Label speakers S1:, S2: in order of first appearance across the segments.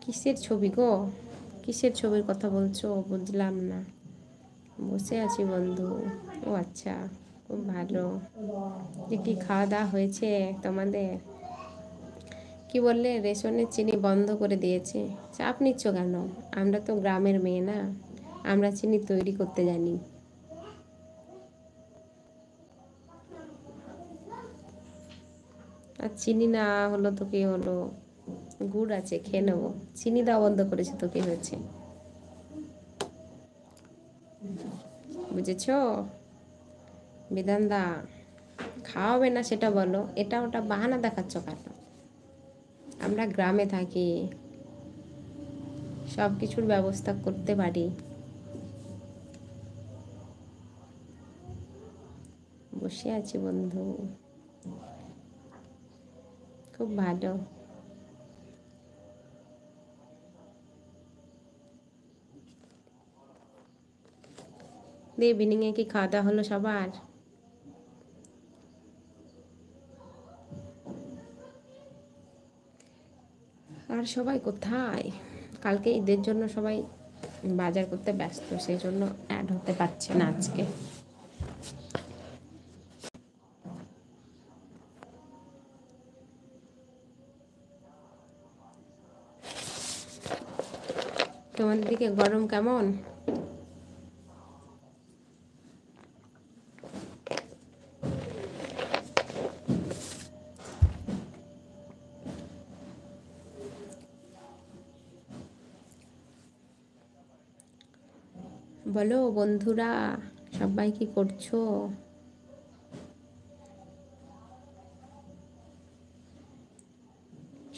S1: কিসের ছবি গো? কিসের ছবির কথা বলছো বুঝলাম না। বসে আছি বন্ধু। ও আচ্ছা, খুব ভালো। কি খাওয়া দাওয়া হয়েছে তোমাদের? কি বললে রেশনের চিনি বন্ধ করে দিয়েছে? চাপ নিচ্ছ কেন? আমরা তো গ্রামের মেয়ে না, আমরা চিনি তৈরি করতে জানি। আর চিনি না হলো তো কি হলো, গুড় আছে খেয়ে নেবো। চিনি দেওয়া বন্ধ করেছে তো কি হয়েছে? বুঝেছ বিধানদা? খাওয়াবে না সেটা বলো, এটা ওটা বাহানা দেখাচ্ছ কেন? আমরা গ্রামে থাকি, সব কিছুর ব্যবস্থা করতে পারি। বসে আছি বন্ধু, খুব ভালো। দিয়ে ইভিনিংয়ে কি খাওয়া দাওয়া হলো সবার? আর সবাই কোথায়? কালকে ঈদের জন্য সবাই বাজার করতে ব্যস্ত, সেই জন্য অ্যাড হতে পারছে না আজকে। তোমাদের দিকে গরম কেমন? বলো বন্ধুরা, সবাই কি করছো?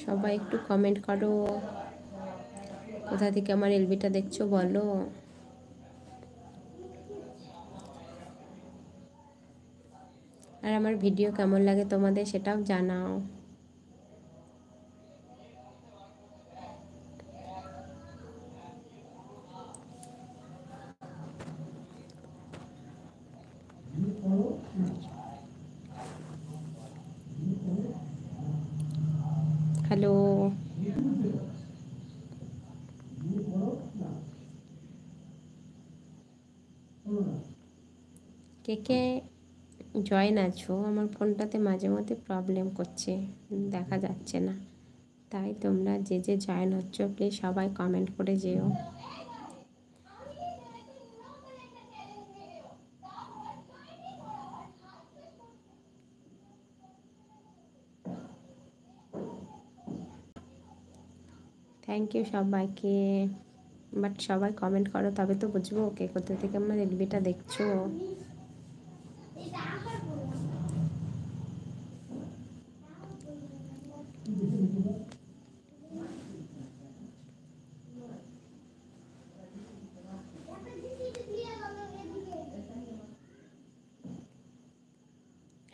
S1: সবাই একটু কমেন্ট করো, কোথা থেকে আমার এলবিটা দেখছো বলো। আর আমার ভিডিও কেমন লাগে তোমাদের সেটাও জানাও। হ্যালো, কে কে জয়েন আছো? আমার ফোনটাতে মাঝে মধ্যে প্রবলেম করছে, দেখা যাচ্ছে না। তাই তোমরা যে যে জয়েন হচ্ছ প্লিজ সবাই কমেন্ট করে যেও। থ্যাংক ইউ সবাইকে। বাট সবাই কমেন্ট করো, তবে তো বুঝবো কে কোথা থেকে আমার এলবিটা দেখছো।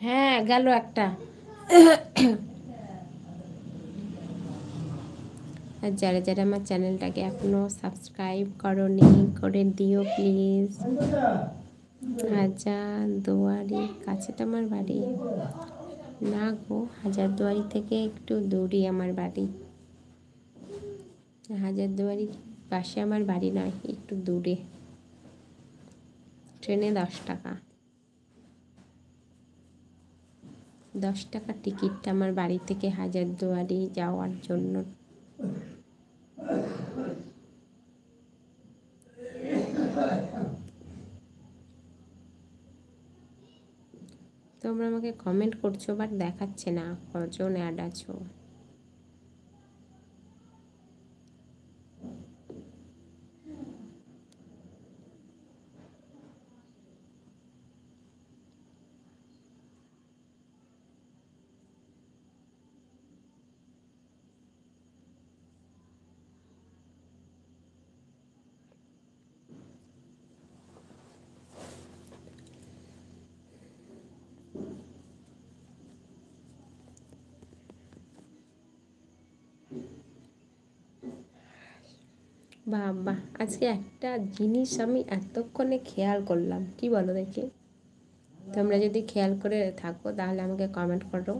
S1: হ্যাঁ গেল একটা। আর যারা যারা আমার চ্যানেলটাকে এখনো সাবস্ক্রাইব করোনি, করে দিও প্লিজ। হাজারদুয়ারি কাছে তো আমার বাড়ি না গো, হাজারদুয়ারি থেকে একটু দূরই আমার বাড়ি। হাজারদুয়ারি পাশে আমার বাড়ি নয়, একটু দূরে। ট্রেনে 10 টাকা, 10 টাকা টিকিট আমার বাড়ি থেকে হাজারদুয়ারি যাওয়ার জন্য। তোমরা আমাকে কমেন্ট করছো বাট দেখাচ্ছে না কজন অ্যাড আছো। বাবা, আজকে একটা জিনিস আমি এতক্ষণে খেয়াল করলাম, কি বলো দেখি? তোমরা যদি খেয়াল করে থাকো তাহলে আমাকে কমেন্ট করো।